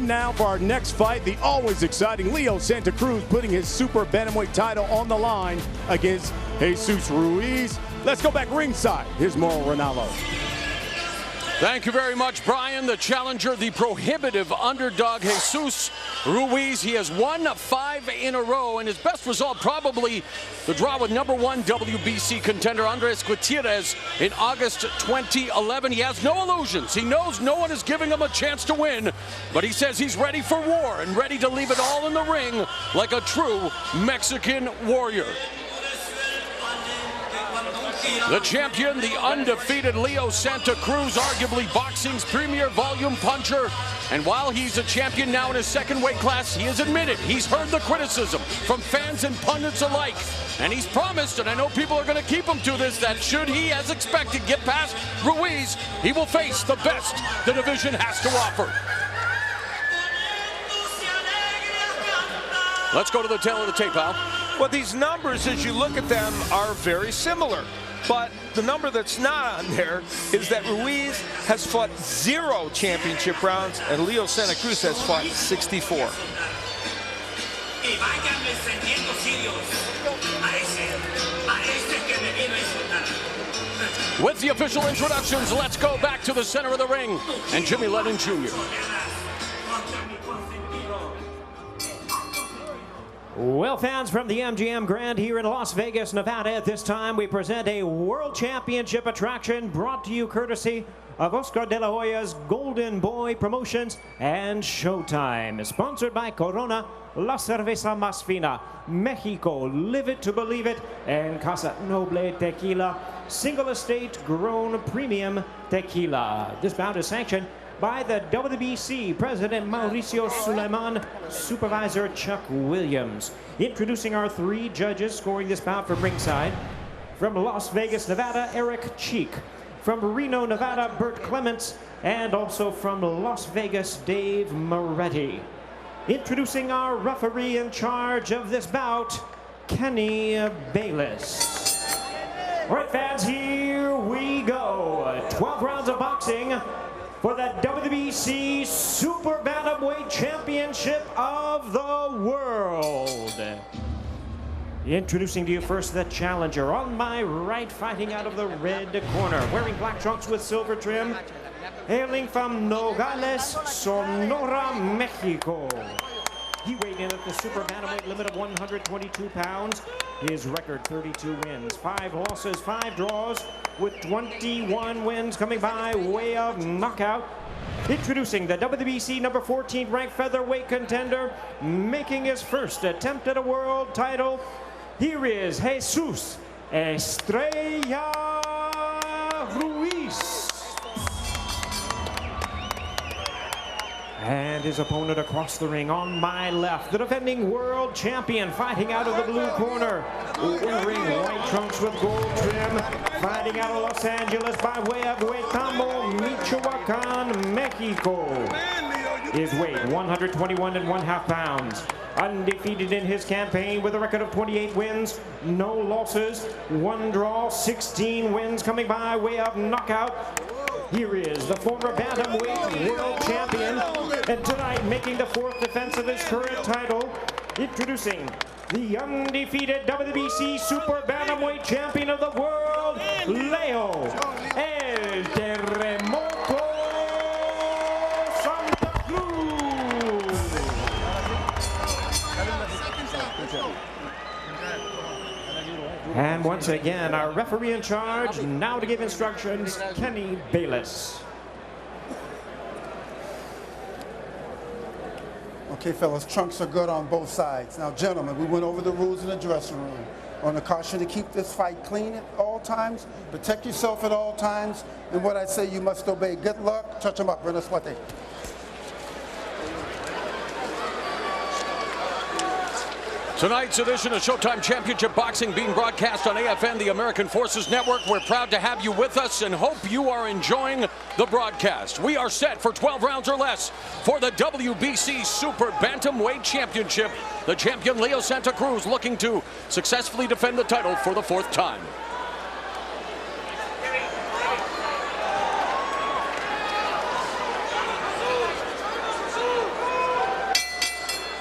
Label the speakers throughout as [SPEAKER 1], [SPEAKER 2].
[SPEAKER 1] time now for our next fight. The always exciting Leo Santa Cruz putting his super bantamweight title on the line against Jesus Ruiz. Let's go back ringside. Here's Mauro Ranallo.
[SPEAKER 2] Thank you very much, Brian. The challenger, the prohibitive underdog, Jesus Ruiz. He has won 5 in a row, and his best result probably the draw with #1 WBC contender Andres Gutierrez in August 2011. He has no illusions. He knows no one is giving him a chance to win, but he says he's ready for war and ready to leave it all in the ring like a true Mexican warrior. The champion, the undefeated Leo Santa Cruz, arguably boxing's premier volume puncher. And while he's a champion now in his second weight class, he has admitted he's heard the criticism from fans and pundits alike. And he's promised, and I know people are going to keep him to this, that should he, as expected, get past Ruiz, he will face the best the division has to offer. Let's go to the tail of the tape, Al.
[SPEAKER 3] Well, these numbers, as you look at them, are very similar. But the number that's not on there is that Ruiz has fought 0 championship rounds and Leo Santa Cruz has fought 64.
[SPEAKER 2] With the official introductions, let's go back to the center of the ring and Jimmy Lennon Jr.
[SPEAKER 4] Well, fans, from the MGM Grand here in Las Vegas, Nevada, at this time we present a World Championship attraction brought to you courtesy of Oscar de la Hoya's Golden Boy Promotions and Showtime. Sponsored by Corona, La Cerveza Más Fina, Mexico, Live It to Believe It, and Casa Noble Tequila, single estate grown premium tequila. This bout is sanctioned by the WBC President Mauricio Suleiman, Supervisor Chuck Williams. Introducing our 3 judges scoring this bout from ringside. From Las Vegas, Nevada, Eric Cheek. From Reno, Nevada, Bert Clements. And also from Las Vegas, Dave Moretti. Introducing our referee in charge of this bout, Kenny Bayless. All right, fans, here we go. 12 rounds of boxing for the WBC Super Bantamweight Championship of the World. Introducing to you first the challenger. On my right, fighting out of the red corner, wearing black trunks with silver trim, hailing from Nogales, Sonora, Mexico. He weighed in at the super bantamweight limit of 122 pounds. His record, 32 wins, 5 losses, 5 draws, with 21 wins coming by way of knockout. Introducing the WBC number 14 ranked featherweight contender, making his first attempt at a world title. Here is Jesus Estrella Ruiz. And his opponent across the ring on my left, the defending world champion, fighting out of the blue corner, wearing white trunks with gold trim, fighting out of Los Angeles by way of Huetamo, Michoacan, Mexico. His weight, 121½ pounds. Undefeated in his campaign with a record of 28 wins, no losses, 1 draw, 16 wins coming by way of knockout. Here is the former bantamweight world champion, and tonight making the 4th defense of his current title, introducing the undefeated WBC Super Bantamweight Champion of the world, Leo El Terremoto Santa Cruz. And once again, our referee in charge, now to give instructions, Kenny Bayless.
[SPEAKER 5] Okay, fellas, trunks are good on both sides. Now, gentlemen, we went over the rules in the dressing room. On the caution to keep this fight clean at all times, protect yourself at all times, and what I say you must obey. Good luck. Touch them up, Buena suerte.
[SPEAKER 2] Tonight's edition of Showtime Championship Boxing being broadcast on AFN, the American Forces Network. We're proud to have you with us and hope you are enjoying the broadcast. We are set for 12 rounds or less for the WBC Super Bantamweight Championship. The champion Leo Santa Cruz looking to successfully defend the title for the 4th time.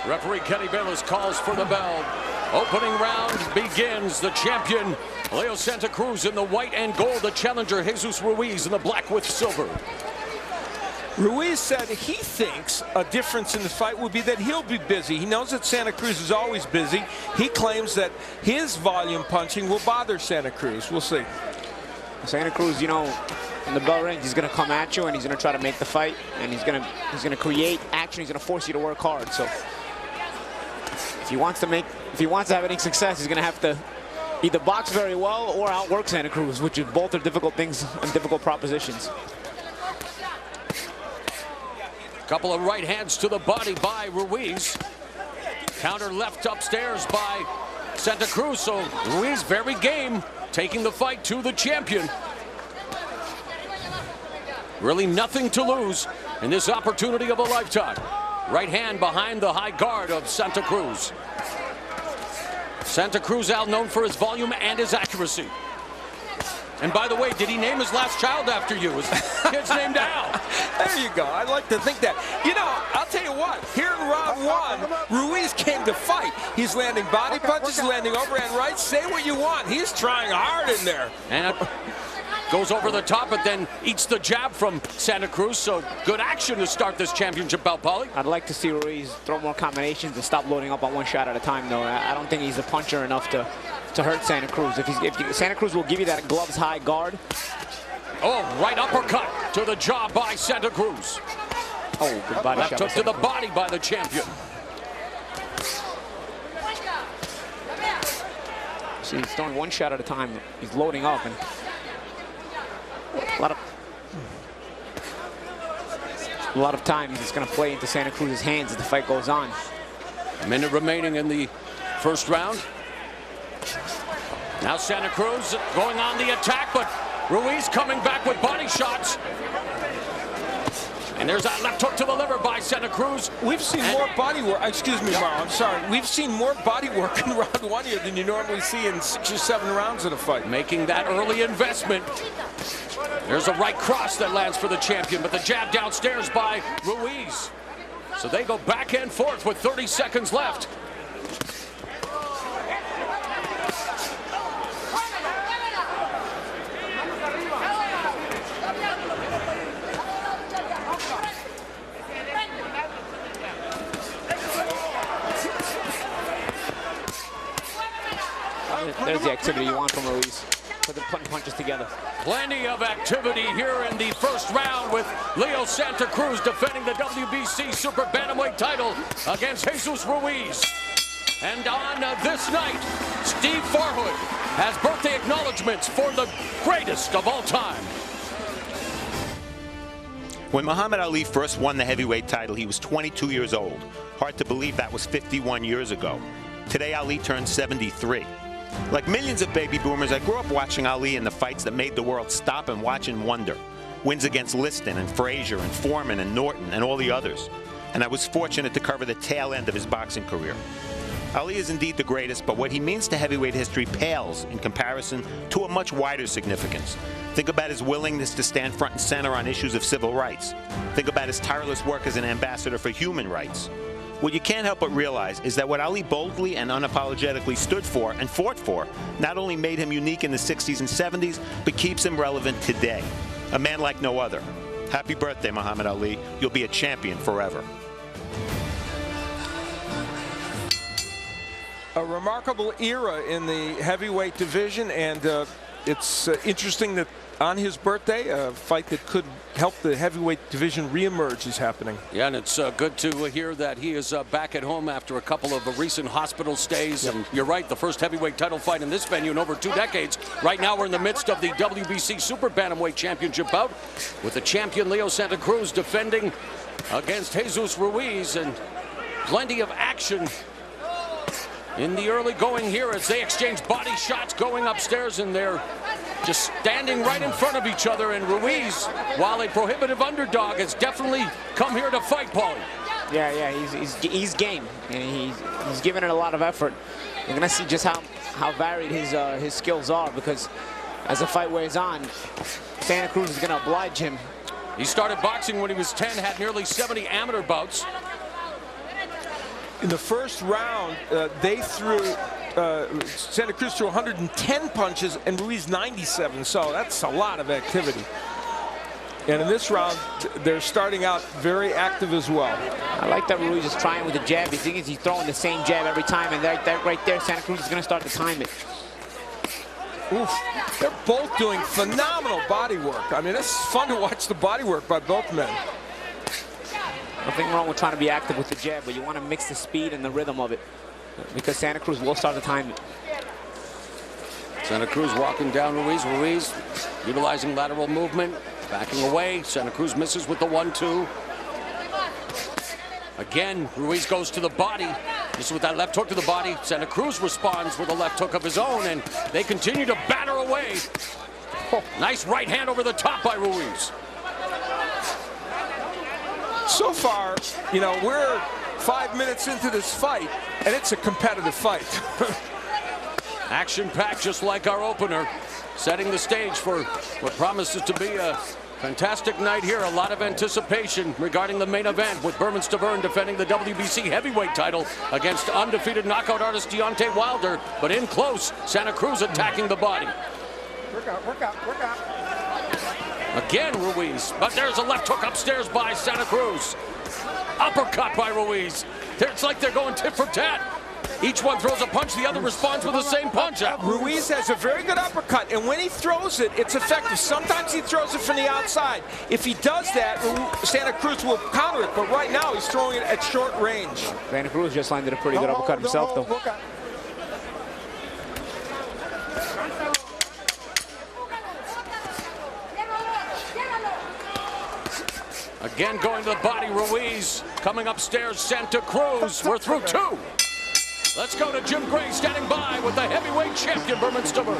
[SPEAKER 2] Referee Kenny Bayless calls for the bell. Opening round begins. The champion, Leo Santa Cruz, in the white and gold. The challenger, Jesus Ruiz, in the black with silver.
[SPEAKER 3] Ruiz said he thinks a difference in the fight would be that he'll be busy. He knows that Santa Cruz is always busy. He claims that his volume punching will bother Santa Cruz. We'll see.
[SPEAKER 6] Santa Cruz, you know, in the bell range, he's going to come at you and he's going to try to make the fight, and he's going to create action. He's going to force you to work hard. So if he wants to have any success, he's going to have to either box very well or outwork Santa Cruz, which both are difficult things and difficult propositions.
[SPEAKER 2] Couple of right hands to the body by Ruiz. Counter left upstairs by Santa Cruz. So Ruiz very game, taking the fight to the champion. Really nothing to lose in this opportunity of a lifetime. Right hand behind the high guard of Santa Cruz. Santa Cruz out known for his volume and his accuracy. And by the way, did he name his last child after you? His kid's named Al.
[SPEAKER 3] There you go. I'd like to think that. You know, I'll tell you what. Here in round one, Ruiz came to fight. He's landing body punches, landing overhand rights. Say what you want. He's trying hard in there.
[SPEAKER 2] And goes over the top, but then eats the jab from Santa Cruz. So good action to start this championship bout, Paulie.
[SPEAKER 6] I'd like to see Ruiz throw more combinations and stop loading up on one shot at a time, though. I don't think he's a puncher enough to hurt Santa Cruz. If Santa Cruz will give you that gloves high guard.
[SPEAKER 2] Oh, right uppercut to the jaw by Santa Cruz.
[SPEAKER 6] Oh, good body shot.
[SPEAKER 2] Left hook to the body by the champion.
[SPEAKER 6] See, he's throwing one shot at a time. He's loading up, and a lot of times it's going to play into Santa Cruz's hands as the fight goes on.
[SPEAKER 2] A minute remaining in the first round. Now Santa Cruz going on the attack, but Ruiz coming back with body shots. And there's that left hook to the liver by Santa Cruz.
[SPEAKER 3] We've seen more body work. Excuse me, Mauro, I'm sorry. We've seen more body work in round one here than you normally see in 6 or 7 rounds of a fight.
[SPEAKER 2] Making that early investment. There's a right cross that lands for the champion, but the jab downstairs by Ruiz. So they go back and forth with 30 seconds left.
[SPEAKER 6] There's the activity you want from Ruiz. Putting punches together.
[SPEAKER 2] Plenty of activity here in the first round with Leo Santa Cruz defending the WBC Super Bantamweight title against Jesus Ruiz. And on this night, Steve Farhood has birthday acknowledgments for the greatest of all time.
[SPEAKER 7] When Muhammad Ali first won the heavyweight title, he was 22 years old. Hard to believe that was 51 years ago. Today, Ali turned 73. Like millions of baby boomers, I grew up watching Ali in the fights that made the world stop and watch and wonder. Wins against Liston and Frazier and Foreman and Norton and all the others. And I was fortunate to cover the tail end of his boxing career. Ali is indeed the greatest, but what he means to heavyweight history pales in comparison to a much wider significance. Think about his willingness to stand front and center on issues of civil rights. Think about his tireless work as an ambassador for human rights. What you can't help but realize is that what Ali boldly and unapologetically stood for and fought for not only made him unique in the 60s and 70s, but keeps him relevant today. A man like no other. Happy birthday, Muhammad Ali. You'll be a champion forever.
[SPEAKER 3] A remarkable era in the heavyweight division, and it's interesting that on his birthday, a fight that could help the heavyweight division reemerge is happening.
[SPEAKER 2] Yeah, and it's good to hear that he is back at home after a couple of recent hospital stays. Yep. And you're right, the first heavyweight title fight in this venue in over 2 decades. Right now we're in the midst of the WBC Super Bantamweight Championship bout with the champion Leo Santa Cruz defending against Jesus Ruiz, and plenty of action in the early going here as they exchange body shots going upstairs, and they're just standing right in front of each other. And Ruiz, while a prohibitive underdog, has definitely come here to fight, Paulie.
[SPEAKER 6] Yeah, he's game, and he's given it a lot of effort. You're gonna see just how varied his skills are, because as the fight wears on, Santa Cruz is gonna oblige him.
[SPEAKER 2] He started boxing when he was 10, had nearly 70 amateur bouts.
[SPEAKER 3] In the first round, Santa Cruz threw 110 punches and Ruiz 97, so that's a lot of activity. And in this round, they're starting out very active as well.
[SPEAKER 6] I like that Ruiz is trying with the jab. He thinks he's throwing the same jab every time, and right there, Santa Cruz is going to start to time it.
[SPEAKER 3] Oof. They're both doing phenomenal body work. I mean, it's fun to watch the body work by both men.
[SPEAKER 6] Nothing wrong with trying to be active with the jab, but you want to mix the speed and the rhythm of it, because Santa Cruz will start to time it.
[SPEAKER 2] Santa Cruz walking down Ruiz. Ruiz utilizing lateral movement, backing away. Santa Cruz misses with the 1-2. Again, Ruiz goes to the body. This is with that left hook to the body. Santa Cruz responds with a left hook of his own, and they continue to batter away. Oh, nice right hand over the top by Ruiz.
[SPEAKER 3] So far, you know, we're 5 minutes into this fight, and it's a competitive fight.
[SPEAKER 2] Action-packed, just like our opener, setting the stage for what promises to be a fantastic night here. A lot of anticipation regarding the main event, with Berman Stavern defending the WBC heavyweight title against undefeated knockout artist Deontay Wilder. But in close, Santa Cruz attacking the body.
[SPEAKER 5] Work out.
[SPEAKER 2] Again, Ruiz, but there's a left hook upstairs by Santa Cruz. Uppercut by Ruiz. It's like they're going tit for tat. Each one throws a punch, the other responds with the same punch.
[SPEAKER 3] Ruiz has a very good uppercut, and when he throws it, it's effective. Sometimes he throws it from the outside. If he does that, Santa Cruz will counter it, but right now he's throwing it at short range.
[SPEAKER 6] Santa Cruz just landed a pretty good uppercut himself, though.
[SPEAKER 2] Again going to the body, Ruiz. Coming upstairs, Santa Cruz. We're through 2. Let's go to Jim Gray standing by with the heavyweight champion, Berman Stavern.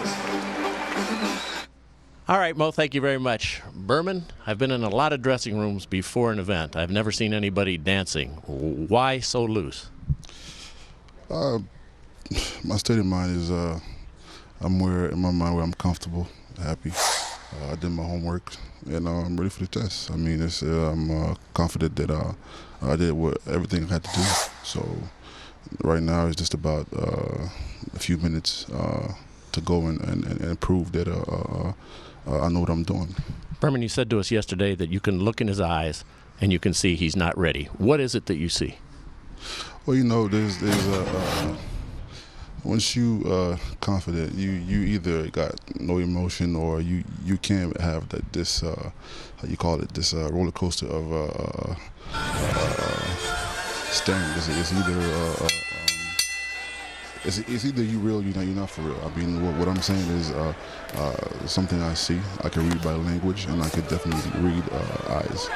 [SPEAKER 8] All right, Mo, thank you very much. Berman, I've been in a lot of dressing rooms before an event. I've never seen anybody dancing. Why so loose?
[SPEAKER 9] My state of mind is I'm in my mind where I'm comfortable, happy. I did my homework, and I'm ready for the test. I mean, I'm confident that I did everything I had to do. So right now it's just about a few minutes to go and prove that I know what I'm doing.
[SPEAKER 8] Berman, you said to us yesterday that you can look in his eyes and you can see he's not ready. What is it that you see?
[SPEAKER 9] Well, you know, there's once you confident, you either got no emotion, or you can't have this how you call it, this roller coaster of staring. It's either you real, you're not for real. I mean, what I'm saying is something I see. I can read body language, and I can definitely read eyes.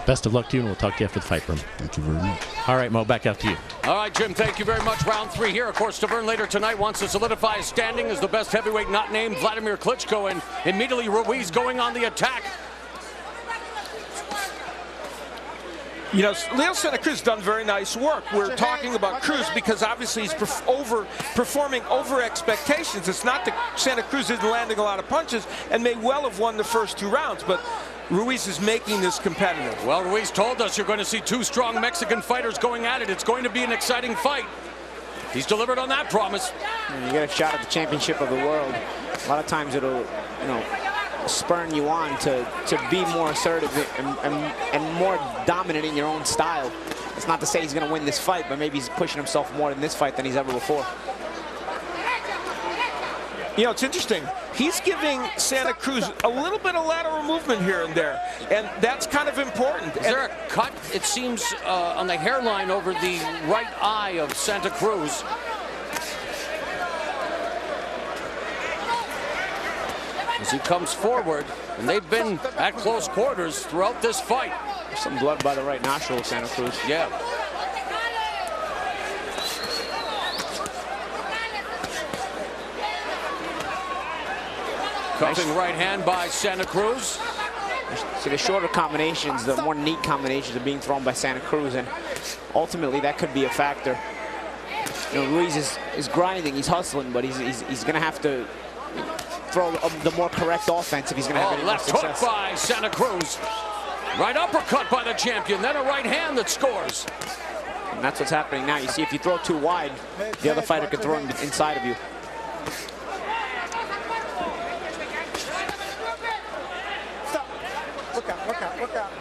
[SPEAKER 8] Best of luck to you, and we'll talk to you after the fight, Berman.
[SPEAKER 9] Thank you very much.
[SPEAKER 8] All right, Mo, back out to you.
[SPEAKER 2] All right, Jim, thank you very much. Round 3 here. Of course, Stavern later tonight wants to solidify his standing as the best heavyweight not named Vladimir Klitschko, and immediately Ruiz going on the attack.
[SPEAKER 3] You know, Leo Santa Cruz done very nice work. We're talking about Cruz because obviously he's performing over expectations. It's not that Santa Cruz isn't landing a lot of punches and may well have won the first 2 rounds, but Ruiz is making this competitive.
[SPEAKER 2] Well, Ruiz told us you're going to see 2 strong Mexican fighters going at it. It's going to be an exciting fight. He's delivered on that promise.
[SPEAKER 6] And you get a shot at the championship of the world. A lot of times it'll, you know, spurring you on to be more assertive and more dominant in your own style. It's not to say he's going to win this fight, but maybe he's pushing himself more in this fight than he's ever before.
[SPEAKER 3] You know, it's interesting. He's giving Santa Cruz a little bit of lateral movement here and there, and that's kind of important.
[SPEAKER 2] Is there a cut, it seems, on the hairline over the right eye of Santa Cruz? As he comes forward, and they've been at close quarters throughout this fight.
[SPEAKER 6] There's some blood by the right nostril of Santa Cruz.
[SPEAKER 2] Yeah. Cuffing right hand by Santa Cruz.
[SPEAKER 6] See, the shorter combinations, the more neat combinations are being thrown by Santa Cruz, and ultimately that could be a factor. You know, Ruiz is grinding, he's hustling, but he's going to have to throw the more correct offense if he's going to have any
[SPEAKER 2] left
[SPEAKER 6] success.
[SPEAKER 2] Hook by Santa Cruz. Right uppercut by the champion, then a right hand that scores.
[SPEAKER 6] And that's what's happening now. You see, if you throw too wide, the other fighter could throw him inside of you.
[SPEAKER 5] Stop. Look out, look out, look out.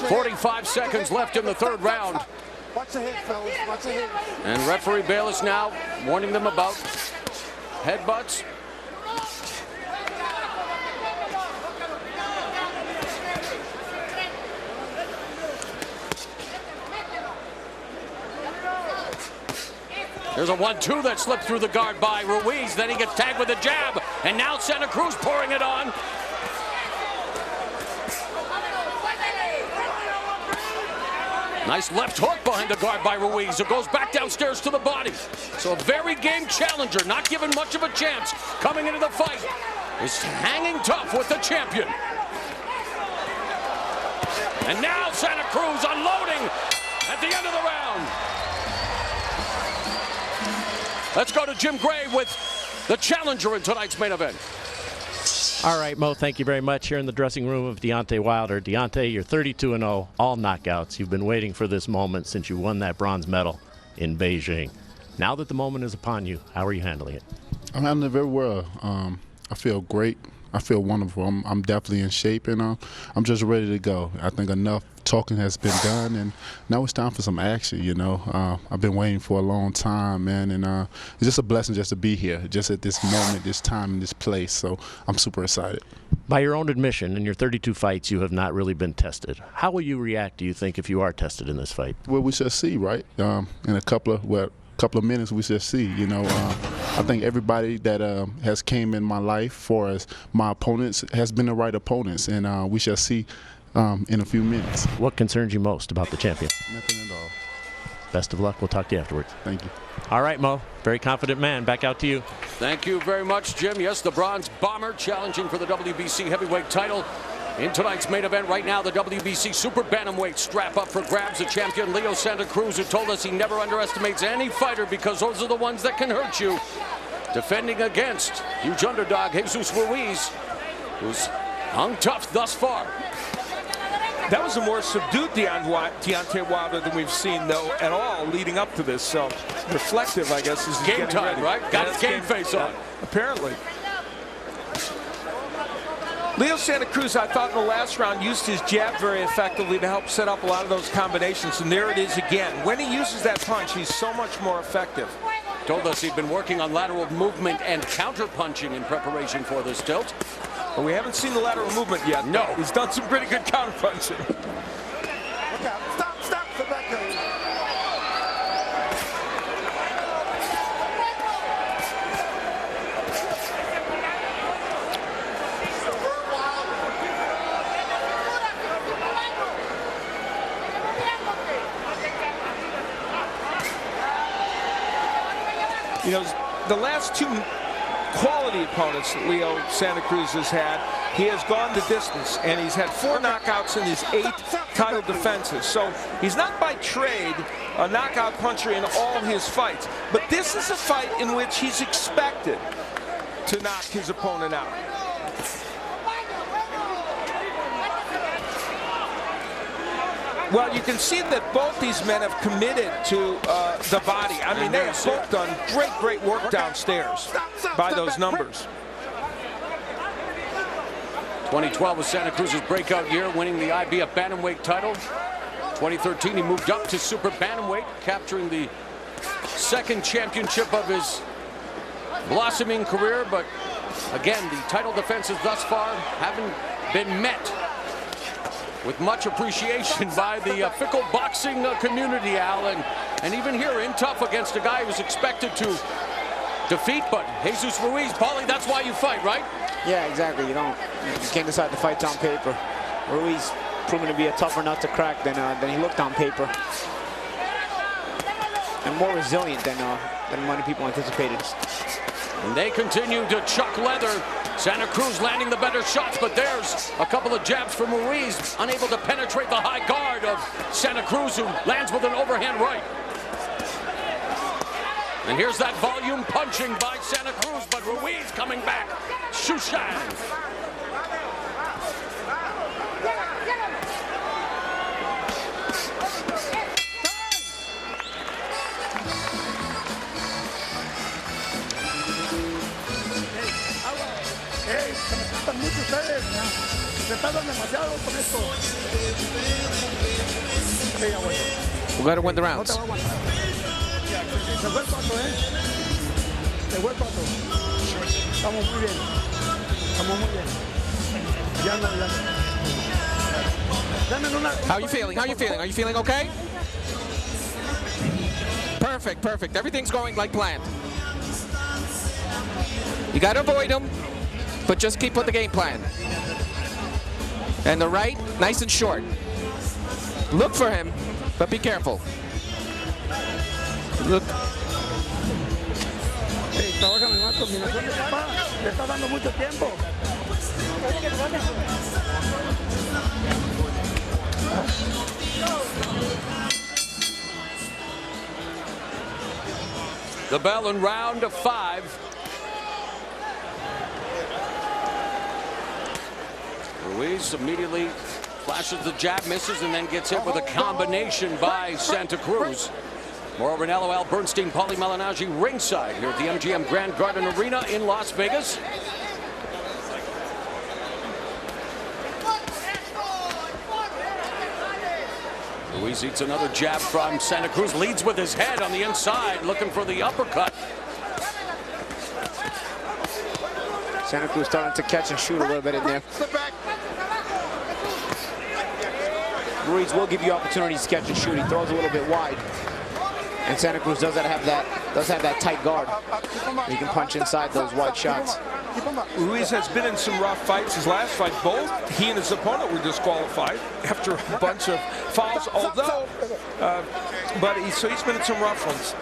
[SPEAKER 2] 45 seconds left in the third round.
[SPEAKER 5] Watch your head, fellas. Watch your head.
[SPEAKER 2] And referee Bayless now warning them about headbutts. There's a 1-2 that slipped through the guard by Ruiz. Then he gets tagged with a jab. And now Santa Cruz pouring it on. Nice left hook behind the guard by Ruiz. It goes back downstairs to the body. So a very game challenger, not given much of a chance coming into the fight, is hanging tough with the champion. And now Santa Cruz unloading at the end of the round. Let's go to Jim Gray with the challenger in tonight's main event.
[SPEAKER 8] All right, Mo, thank you very much. Here in the dressing room of Deontay Wilder. Deontay, you're 32-0, all knockouts. You've been waiting for this moment since you won that bronze medal in Beijing. Now that the moment is upon you, how are you handling it?
[SPEAKER 9] I'm handling it very well. I feel great. I feel wonderful. I'm definitely in shape, and I'm just ready to go. I think enough talking has been done, and now it's time for some action, you know. I've been waiting for a long time, man, and it's just a blessing just to be here, just at this moment, this time, and this place. So I'm super excited.
[SPEAKER 8] By your own admission, in your 32 fights, you have not really been tested. How will you react, do you think, if you are tested in this fight?
[SPEAKER 9] Well, we shall see, right? In a couple of minutes, we shall see. You know, I think everybody that has came in my life for as my opponents has been the right opponents, and we shall see in a few minutes.
[SPEAKER 8] What concerns you most about the champion?
[SPEAKER 9] Nothing at all.
[SPEAKER 8] Best of luck. We'll talk to you afterwards.
[SPEAKER 9] Thank you.
[SPEAKER 8] All right, Mo. Very confident man. Back out to you.
[SPEAKER 2] Thank you very much, Jim. Yes, the Bronze Bomber challenging for the WBC heavyweight title. In tonight's main event right now, the WBC Super Bantamweight strap up for grabs. The champion, Leo Santa Cruz, who told us he never underestimates any fighter because those are the ones that can hurt you. Defending against huge underdog, Jesus Ruiz, who's hung tough thus far.
[SPEAKER 3] That was a more subdued Deontay Wilder than we've seen, though, at all leading up to this. So reflective, I guess, is
[SPEAKER 2] game time, right? Got his game face on.
[SPEAKER 3] Apparently. Leo Santa Cruz, I thought in the last round, used his jab very effectively to help set up a lot of those combinations, and there it is again. When he uses that punch, he's so much more effective.
[SPEAKER 2] Told us he'd been working on lateral movement and counter-punching in preparation for this tilt.
[SPEAKER 3] But we haven't seen the lateral movement yet.
[SPEAKER 2] No.
[SPEAKER 3] He's done some pretty good counter-punching.
[SPEAKER 5] Look out. Stop, stop. Come back here.
[SPEAKER 3] You know, the last two quality opponents that Leo Santa Cruz has had, he has gone the distance, and he's had 4 knockouts in his 8 title defenses. So he's not by trade a knockout puncher in all his fights, but this is a fight in which he's expected to knock his opponent out. Well, you can see that both these men have committed to the body. I mean, they have both done great work downstairs by those numbers.
[SPEAKER 2] 2012 was Santa Cruz's breakout year, winning the IBF Bantamweight title. 2013, he moved up to Super Bantamweight, capturing the second championship of his blossoming career. But again, the title defenses thus far haven't been met with much appreciation by the fickle boxing community, Al. And even here, in tough against a guy who was expected to defeat, but Jesus Ruiz, Paulie, that's why you fight, right?
[SPEAKER 6] Yeah, exactly. You can't decide to fight on paper. Ruiz proven to be a tougher nut to crack than he looked on paper, and more resilient than many people anticipated.
[SPEAKER 2] And they continue to chuck leather. Santa Cruz landing the better shots, but there's a couple of jabs from Ruiz, unable to penetrate the high guard of Santa Cruz, who lands with an overhand right. And here's that volume punching by Santa Cruz, but Ruiz coming back. Shushan.
[SPEAKER 5] ustedes se tardan demasiado con esto. Sí, abuelo.
[SPEAKER 10] We're going to win the rounds.
[SPEAKER 5] Se fue el pato, Se fue el pato. Estamos muy bien. Estamos muy bien. Ya no. Dame una.
[SPEAKER 10] How are you feeling? How are you feeling? Are you feeling okay? Perfect, perfect. Everything's going like planned. You got to avoid him, but just keep with the game plan. And the right, nice and short. Look for him, but be careful. Look.
[SPEAKER 5] Trabaja en más combinaciones, papá. Le está dando mucho tiempo.
[SPEAKER 2] The bell in round 5. Ruiz immediately flashes the jab, misses, and then gets hit with a combination by Santa Cruz. Mauro Ranallo, Al Bernstein, Paulie Malignaggi ringside here at the MGM Grand Garden Arena in Las Vegas. Ruiz eats another jab from Santa Cruz, leads with his head on the inside, looking for the uppercut.
[SPEAKER 6] Santa Cruz starting to catch and shoot a little bit in there. Ruiz will give you opportunities to catch and shoot. He throws a little bit wide. And Santa Cruz does have that tight guard. He can punch inside those wide shots.
[SPEAKER 3] Ruiz has been in some rough fights. His last fight, both he and his opponent were disqualified after a bunch of fouls. Although, so he's been in some rough ones.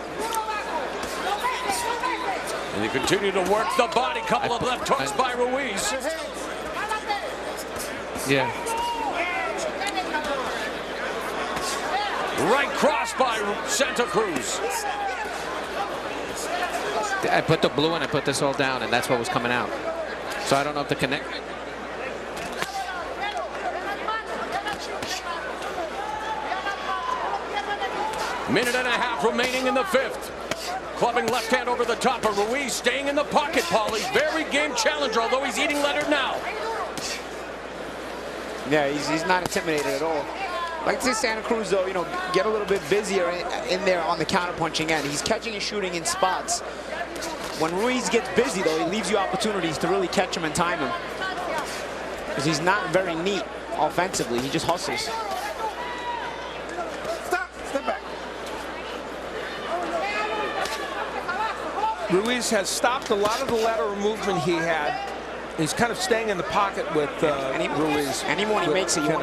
[SPEAKER 2] And they continue to work the body. Couple of left hooks by Ruiz.
[SPEAKER 10] Yeah.
[SPEAKER 2] Right cross by Santa Cruz.
[SPEAKER 10] I put the blue and I put this all down, and that's what was coming out. So I don't know if the connect.
[SPEAKER 2] Minute and a half remaining in the 5th. Clubbing left hand over the top of Ruiz, staying in the pocket, Paulie. Very game challenger, although he's eating Leonard now.
[SPEAKER 6] Yeah, he's not intimidated at all. Like to see Santa Cruz, though, get a little bit busier in there on the counterpunching end. He's catching and shooting in spots. When Ruiz gets busy, though, he leaves you opportunities to really catch him and time him. Because he's not very neat offensively. He just hustles.
[SPEAKER 5] Step back.
[SPEAKER 3] Ruiz has stopped a lot of the lateral movement he had. He's kind of staying in the pocket with Ruiz.
[SPEAKER 6] And even when he makes it, even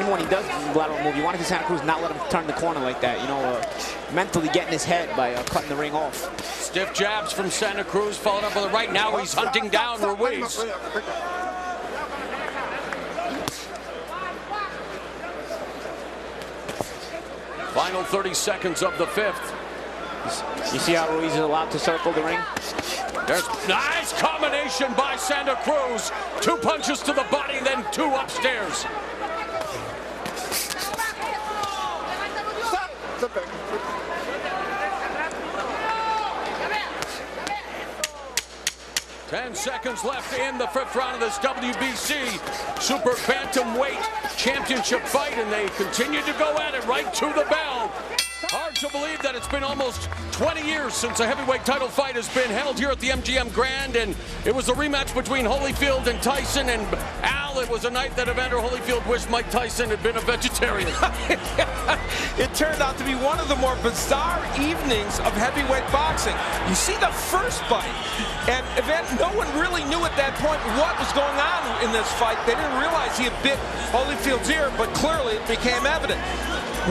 [SPEAKER 6] when he does the lateral move, you want to see Santa Cruz not let him turn the corner like that. Mentally getting his head by cutting the ring off.
[SPEAKER 2] Stiff jabs from Santa Cruz, followed up with the right. Now he's hunting down Ruiz. Final 30 seconds of the 5th.
[SPEAKER 6] You see how Ruiz is allowed to circle the ring?
[SPEAKER 2] There's nice combination by Santa Cruz. 2 punches to the body, then 2 upstairs.
[SPEAKER 5] Step back.
[SPEAKER 2] 10 seconds left in the 5th round of this WBC Super Bantamweight Championship fight, and they continue to go at it right to the bell. Hard to believe that it's been almost 20 years since a heavyweight title fight has been held here at the MGM Grand, and it was a rematch between Holyfield and Tyson. And Al, it was a night that Evander Holyfield wished Mike Tyson had been a vegetarian.
[SPEAKER 3] It turned out to be one of the more bizarre evenings of heavyweight boxing. You see the first fight, and no one really knew at that point what was going on in this fight. They didn't realize he had bit Holyfield's ear, but clearly it became evident.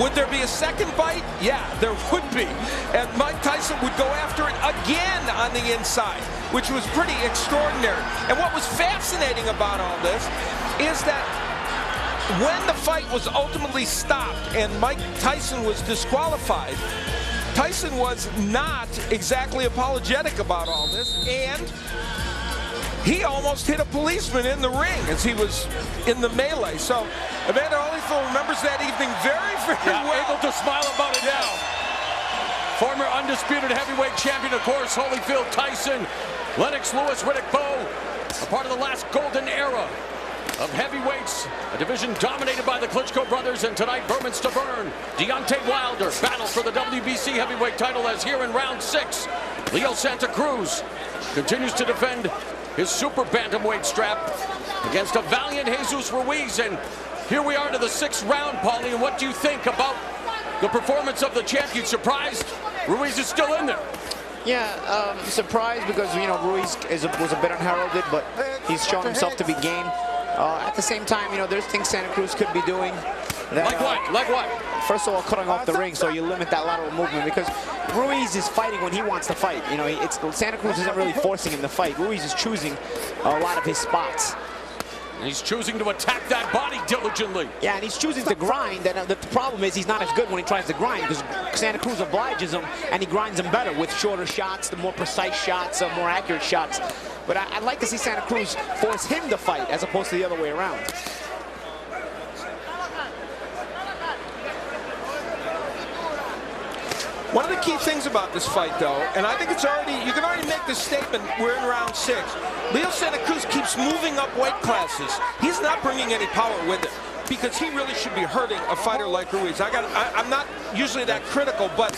[SPEAKER 3] Would there be a second fight? Yeah, there would be. And Mike Tyson would go after it again on the inside, which was pretty extraordinary. And what was fascinating about all this is that when the fight was ultimately stopped and Mike Tyson was disqualified, Tyson was not exactly apologetic about all this, and he almost hit a policeman in the ring as he was in the melee. So Evander Holyfield remembers that evening very, very well.
[SPEAKER 2] Able to smile about it now. Former undisputed heavyweight champion, of course, Holyfield, Tyson, Lennox Lewis, Riddick Bowe. a part of the last golden era of heavyweights, a division dominated by the Klitschko brothers, and tonight Berman's to burn. Deontay Wilder battles for the WBC heavyweight title as here in round 6. Leo Santa Cruz continues to defend his super bantamweight strap against a valiant Jesus Ruiz, and here we are to the 6th round, Paulie, and what do you think about the performance of the champion? Surprised Ruiz is still in there?
[SPEAKER 6] Yeah, surprised because, you know, Ruiz was a bit unheralded, but he's shown himself to be game. At the same time, you know, there's things Santa Cruz could be doing. That,
[SPEAKER 2] like what? Like what?
[SPEAKER 6] First of all, cutting off the ring so you limit that lateral movement, because Ruiz is fighting when he wants to fight. You know, Santa Cruz isn't really forcing him to fight. Ruiz is choosing a lot of his spots.
[SPEAKER 2] And he's choosing to attack that body diligently.
[SPEAKER 6] Yeah, and he's choosing to grind, and the problem is he's not as good when he tries to grind, because Santa Cruz obliges him, and he grinds him better with shorter shots, the more precise shots, more accurate shots. But I'd like to see Santa Cruz force him to fight as opposed to the other way around.
[SPEAKER 3] One of the key things about this fight, though, and I think it's already, you can already make this statement, we're in round 6. Leo Santa Cruz keeps moving up weight classes. He's not bringing any power with him, because he really should be hurting a fighter like Ruiz. I'm not usually that critical, but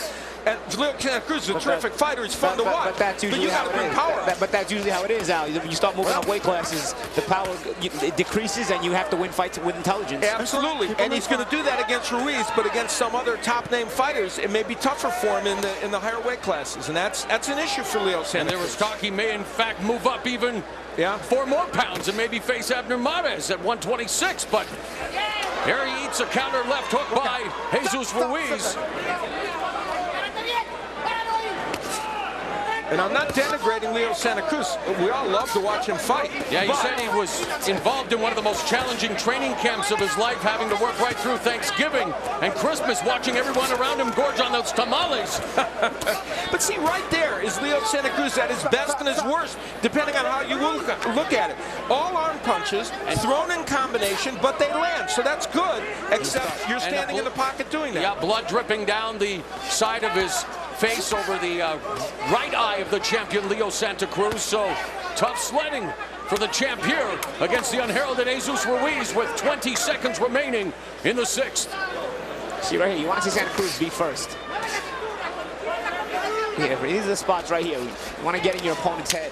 [SPEAKER 3] Leo Santa Cruz is a terrific fighter. He's fun to watch.
[SPEAKER 6] But that's usually how it is. But that's usually how it is, Al. You start moving up weight classes, the power it decreases, and you have to win fights with intelligence.
[SPEAKER 3] Absolutely, and he's going to do that against Ruiz, but against some other top-name fighters, it may be tougher for him in the higher weight classes, and that's an issue for Leo Santa Cruz.
[SPEAKER 2] And there was talk he may, in fact, move up even 4 more pounds and maybe face Abner Mares at 126, but here he eats a counter left hook by Jesus Ruiz.
[SPEAKER 3] And I'm not denigrating Leo Santa Cruz. We all love to watch him fight.
[SPEAKER 2] Yeah, he said he was involved in one of the most challenging training camps of his life, having to work right through Thanksgiving and Christmas, watching everyone around him gorge on those tamales.
[SPEAKER 3] But see, right there is Leo Santa Cruz at his best and his worst, depending on how you look at it. All arm punches, thrown in combination, but they land, so that's good, except you're standing in the pocket doing that.
[SPEAKER 2] Yeah, blood dripping down the side of his face over the right eye of the champion Leo Santa Cruz. So tough sledding for the champ here against the unheralded Jesus Ruiz with 20 seconds remaining in the 6th.
[SPEAKER 6] See right here, you want to see Santa Cruz be first. Yeah, these are the spots right here. You want to get in your opponent's head.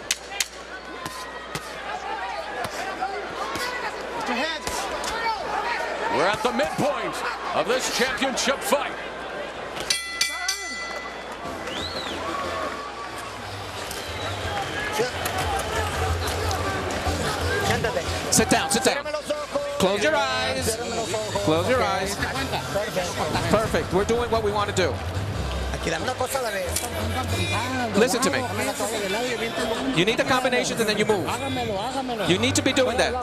[SPEAKER 2] We're at the midpoint of this championship fight.
[SPEAKER 10] Sit down, sit down. Close your eyes. Close your eyes. Perfect. We're doing what we want to do. Listen to me. You need the combinations and then you move. You need to be doing that.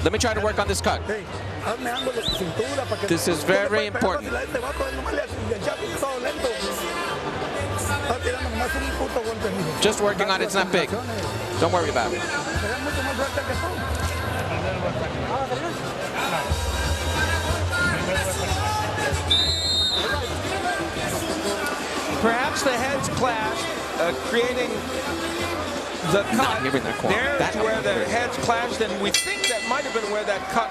[SPEAKER 10] Let me try to work on this cut. This is very important. Just working on it, it's not big. Don't worry about it.
[SPEAKER 3] Perhaps the heads clashed, creating the cut. There's where the heads clashed, and we think that might have been where that cut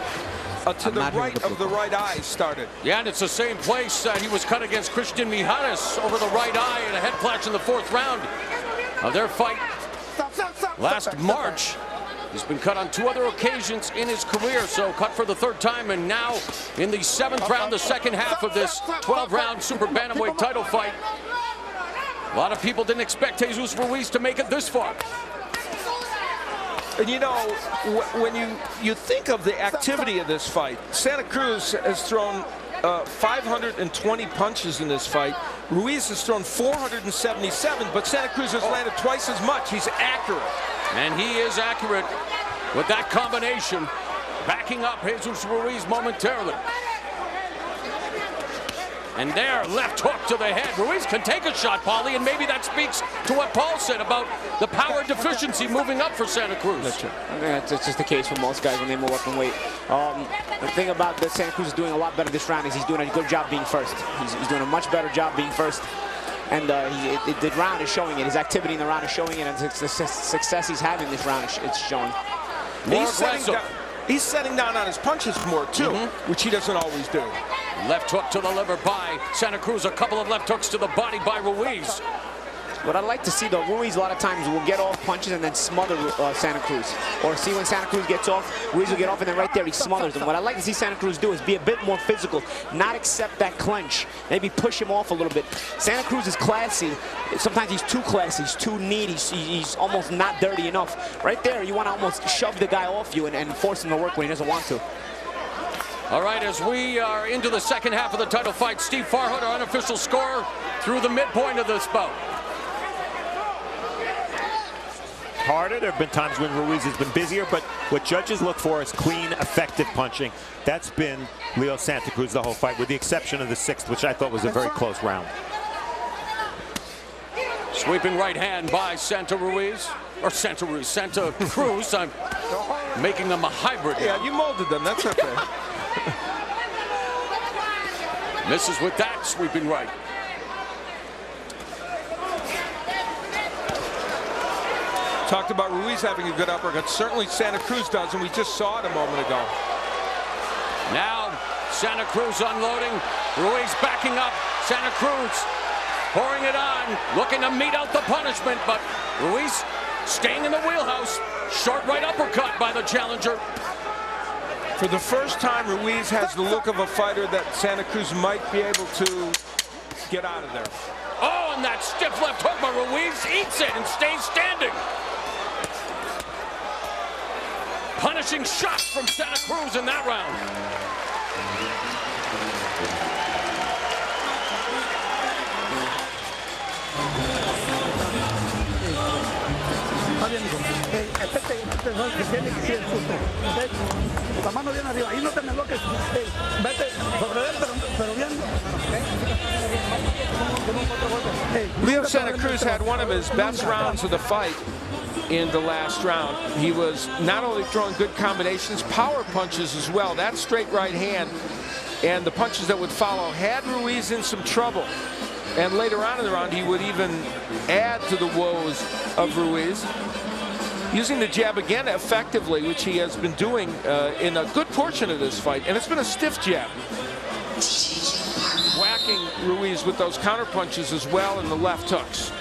[SPEAKER 3] to the right of the right eye started.
[SPEAKER 2] Yeah, and it's the same place that he was cut against Christian Mijares over the right eye in a head clash in the 4th round of their fight last March. He's been cut on 2 other occasions in his career, so cut for the 3rd time, and now in the 7th round, the second half of this 12-round super bantamweight title fight. A lot of people didn't expect Jesus Ruiz to make it this far.
[SPEAKER 3] And you know, when you think of the activity of this fight, Santa Cruz has thrown 520 punches in this fight. Ruiz has thrown 477, but Santa Cruz has landed twice as much. He's accurate.
[SPEAKER 2] And he is accurate with that combination, backing up Jesus Ruiz momentarily. And there, left hook to the head. Ruiz can take a shot, Paulie, and maybe that speaks to what Paul said about the power deficiency moving up for Santa Cruz.
[SPEAKER 6] That's true. I think that's just the case for most guys when they move up in weight. The thing about that Santa Cruz is doing a lot better this round is he's doing a good job being first. He's doing a much better job being first. And the round is showing it. His activity in the round is showing it, and the success he's having this round is showing.
[SPEAKER 3] He's setting down on his punches more, too, which he doesn't always do.
[SPEAKER 2] Left hook to the liver by Santa Cruz. A couple of left hooks to the body by Ruiz.
[SPEAKER 6] What I'd like to see, though, Ruiz a lot of times will get off punches and then smother Santa Cruz. Or see when Santa Cruz gets off, Ruiz will get off, and then right there he smothers him. What I'd like to see Santa Cruz do is be a bit more physical, not accept that clinch, maybe push him off a little bit. Santa Cruz is classy. Sometimes he's too classy, he's too neat, he's almost not dirty enough. Right there, you want to almost shove the guy off you and force him to work when he doesn't want to.
[SPEAKER 2] All right, as we are into the second half of the title fight, Steve Farhood, our unofficial scorer, through the midpoint of this bout.
[SPEAKER 7] Harder. There have been times when Ruiz has been busier, but what judges look for is clean, effective punching. That's been Leo Santa Cruz the whole fight, with the exception of the sixth, which I thought was a very close round.
[SPEAKER 2] Sweeping right hand by Santa Cruz. I'm making them a hybrid.
[SPEAKER 3] Yeah, you molded them. That's okay.
[SPEAKER 2] Misses with that sweeping right.
[SPEAKER 3] Talked about Ruiz having a good uppercut. Certainly Santa Cruz does, and we just saw it a moment ago.
[SPEAKER 2] Now Santa Cruz unloading. Ruiz backing up. Santa Cruz pouring it on, looking to mete out the punishment, but Ruiz staying in the wheelhouse. Short right uppercut by the challenger.
[SPEAKER 3] For the first time, Ruiz has the look of a fighter that Santa Cruz might be able to get out of there.
[SPEAKER 2] Oh, and that stiff left hook by Ruiz eats it and stays standing. Punishing shots from Santa Cruz in that round.
[SPEAKER 3] Leo Santa Cruz had one of his best rounds of the fight in the last round. He was not only throwing good combinations, power punches as well. That straight right hand and the punches that would follow had Ruiz in some trouble. And later on in the round, he would even add to the woes of Ruiz, using the jab again effectively, which he has been doing in a good portion of this fight. And it's been a stiff jab. Whacking Ruiz with those counter punches as well and the left hooks.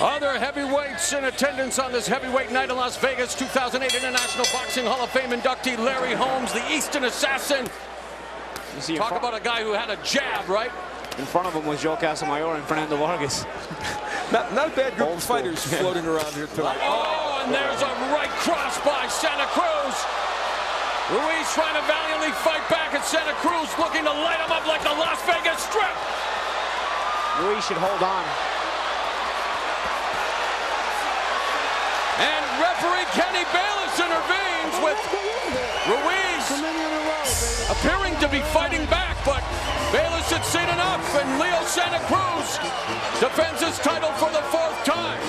[SPEAKER 2] Other heavyweights in attendance on this heavyweight night in Las Vegas. 2008 International Boxing Hall of Fame inductee Larry Holmes, the Eastern Assassin. Talk about a guy who had a jab, right?
[SPEAKER 6] In front of him was Joe Casamayor and Fernando Vargas.
[SPEAKER 3] Not a bad group of fighters floating around here tonight.
[SPEAKER 2] Oh, and there's a right cross by Santa Cruz. Ruiz trying to valiantly fight back, and Santa Cruz looking to light him up like the Las Vegas Strip.
[SPEAKER 6] Ruiz should hold on.
[SPEAKER 2] And referee Kenny Bayless intervenes with Ruiz appearing to be fighting back, but Bayless had seen enough, and Leo Santa Cruz defends his title for the fourth time.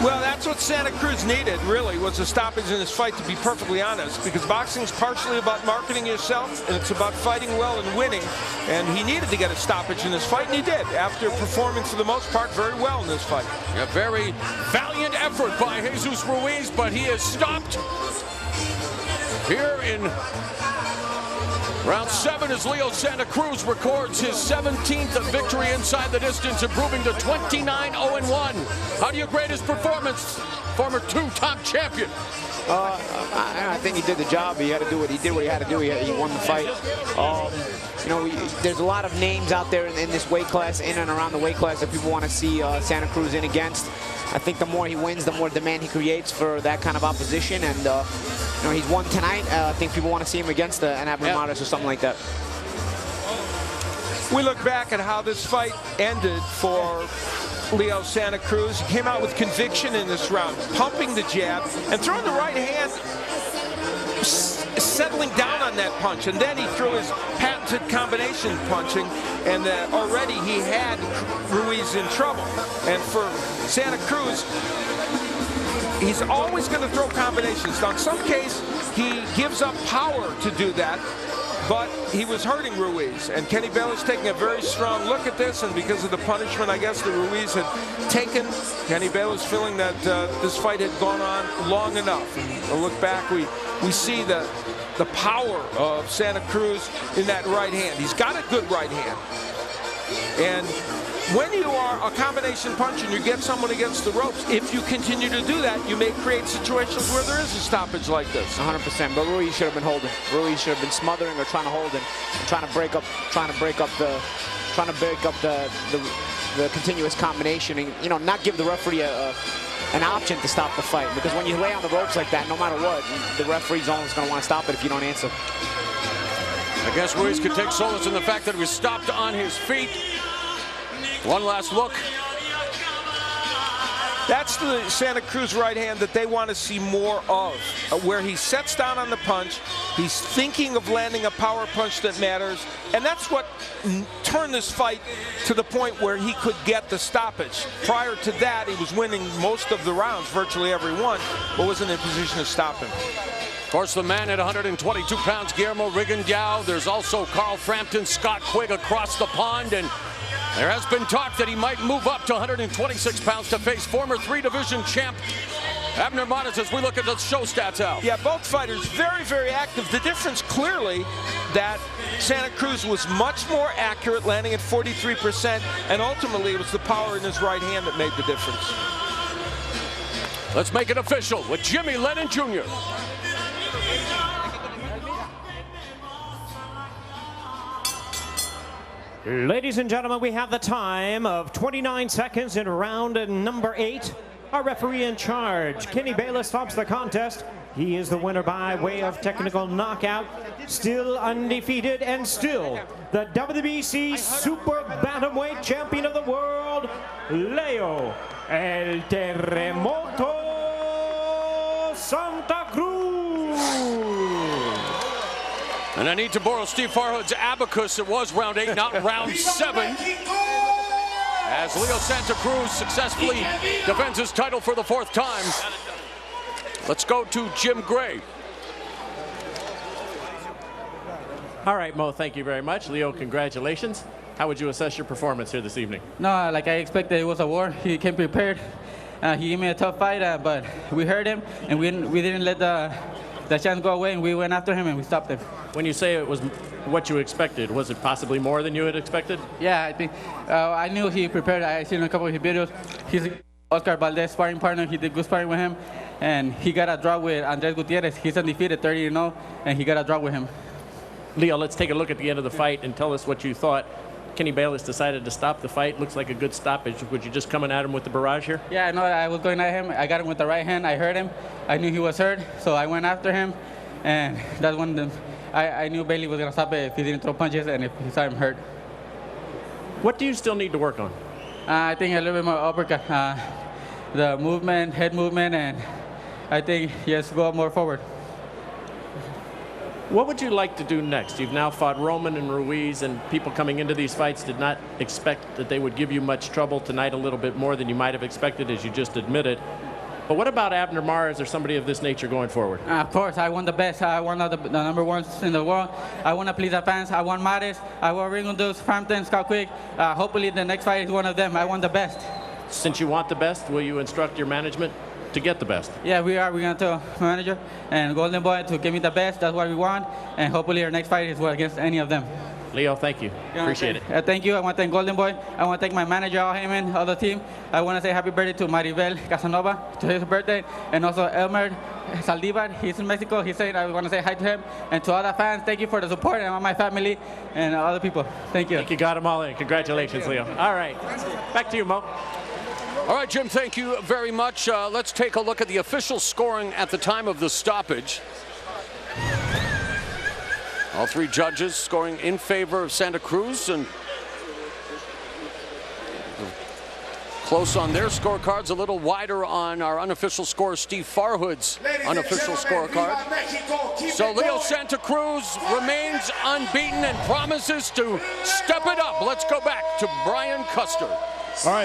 [SPEAKER 3] Well, that's what Santa Cruz needed, really, was a stoppage in this fight, to be perfectly honest, because boxing's partially about marketing yourself, and it's about fighting well and winning, and he needed to get a stoppage in this fight, and he did, after performing, for the most part, very well in this fight.
[SPEAKER 2] A very valiant effort by Jesus Ruiz, but he is stopped here in round 7 as Leo Santa Cruz records his 17th victory inside the distance, improving to 29-0-1. How do you grade his performance, former two-time champion?
[SPEAKER 6] I think he did the job. He had to do what he did. What he had to do. He won the fight. You know, there's a lot of names out there in this weight class, in and around the weight class, that people want to see Santa Cruz in against. I think the more he wins, the more demand he creates for that kind of opposition. And you know, he's won tonight. I think people want to see him against an Abramatis or something like that.
[SPEAKER 3] We look back at how this fight ended for Leo Santa Cruz. He came out with conviction in this round, pumping the jab and throwing the right hand settling down on that punch, and then he threw his patented combination punching, and already he had Ruiz in trouble. And for Santa Cruz, he's always going to throw combinations. Now, in some case, he gives up power to do that, but he was hurting Ruiz. And Kenny Bayless taking a very strong look at this, and because of the punishment, I guess, that Ruiz had taken, Kenny Bayless feeling that this fight had gone on long enough. And a look back, we see the power of Santa Cruz in that right hand. He's got a good right hand. And when you are a combination puncher and you get someone against the ropes, if you continue to do that, you may create situations where there is a stoppage like this.
[SPEAKER 6] 100%. But Ruiz should have been holding. Ruiz should have been smothering or trying to hold him, trying to break up the continuous combination, and not give the referee an option to stop the fight. Because when you lay on the ropes like that, no matter what, the referee's always going to want to stop it if you don't answer.
[SPEAKER 2] I guess Ruiz could take solace in the fact that he was stopped on his feet. One last look.
[SPEAKER 3] That's the Santa Cruz right hand that they want to see more of, where he sets down on the punch. He's thinking of landing a power punch that matters, and that's what turned this fight to the point where he could get the stoppage. Prior to that, he was winning most of the rounds, virtually every one, but wasn't in a position to stop him.
[SPEAKER 2] Of course, the man at 122 pounds, Guillermo Rigondeaux. There's also Carl Frampton, Scott Quigg across the pond, and there has been talk that he might move up to 126 pounds to face former 3-division champ Abner Mares as we look at the show stats, Al.
[SPEAKER 3] Yeah, both fighters very, very active. The difference clearly that Santa Cruz was much more accurate, landing at 43%, and ultimately it was the power in his right hand that made the difference.
[SPEAKER 2] Let's make it official with Jimmy Lennon Jr.
[SPEAKER 4] Ladies and gentlemen, we have the time of 29 seconds in round number 8. Our referee in charge, Kenny Bayless, stops the contest. He is the winner by way of technical knockout, still undefeated and still the WBC Super Bantamweight Champion of the World, Leo El Terremoto Santa Cruz.
[SPEAKER 2] And I need to borrow Steve Farhood's abacus. It was round 8, not round 7. As Leo Santa Cruz successfully defends his title for the 4th time. Let's go to Jim Gray.
[SPEAKER 8] All right, Mo, thank you very much. Leo, congratulations. How would you assess your performance here this evening?
[SPEAKER 11] No, like I expected, it was a war. He came prepared. He gave me a tough fight, but we heard him, and we didn't let the chance go away, and we went after him, and we stopped him.
[SPEAKER 8] When you say it was what you expected, was it possibly more than you had expected?
[SPEAKER 11] Yeah, I think I knew he prepared. I seen a couple of his videos. He's Oscar Valdez sparring partner. He did good sparring with him, and he got a draw with Andres Gutierrez. He's undefeated, 30-0, and he got a draw with him.
[SPEAKER 8] Leo, let's take a look at the end of the fight and tell us what you thought. Kenny Bayless decided to stop the fight. Looks like a good stoppage. Would you just coming at him with the barrage here?
[SPEAKER 11] Yeah, I know. I was going at him. I got him with the right hand. I heard him. I knew he was hurt, so I went after him, and that's when I knew Bailey was going to stop it if he didn't throw punches and if he saw him hurt.
[SPEAKER 8] What do you still need to work on?
[SPEAKER 11] I think a little bit more uppercut. The movement, head movement, and I think he has to go more forward.
[SPEAKER 8] What would you like to do next? You've now fought Roman and Ruiz, and people coming into these fights did not expect that they would give you much trouble tonight, a little bit more than you might have expected, as you just admitted. But what about Abner Mares or somebody of this nature going forward?
[SPEAKER 11] Of course, I want the best. I want the number ones in the world. I want to please the fans. I want Mares. I want Rigondeaux, Frampton, Scott Quigg. Hopefully the next fight is one of them. I want the best.
[SPEAKER 8] Since you want the best, will you instruct your management to get the best?
[SPEAKER 11] Yeah, we are. We're going to tell manager and Golden Boy to give me the best. That's what we want. And hopefully our next fight is against any of them.
[SPEAKER 8] Leo, thank you. Appreciate it.
[SPEAKER 11] Thank you. I want to thank Golden Boy. I want to thank my manager, Al Heyman, all the team. I want to say happy birthday to Maribel Casanova, to his birthday, and also Elmer Saldivar. He's in Mexico. He said I want to say hi to him. And to all the fans, thank you for the support, and all my family and other people. Thank you.
[SPEAKER 8] I think you got them all in. Congratulations, Leo. All right. Back to you, Mo.
[SPEAKER 2] All right, Jim, thank you very much. Let's take a look at the official scoring at the time of the stoppage. All 3 judges scoring in favor of Santa Cruz, and the Close on their scorecards, a little wider on our unofficial score, Steve Farhood's unofficial scorecard. So Leo Santa Cruz remains unbeaten and promises to step it up. Let's go back to Brian Custer.
[SPEAKER 1] All right.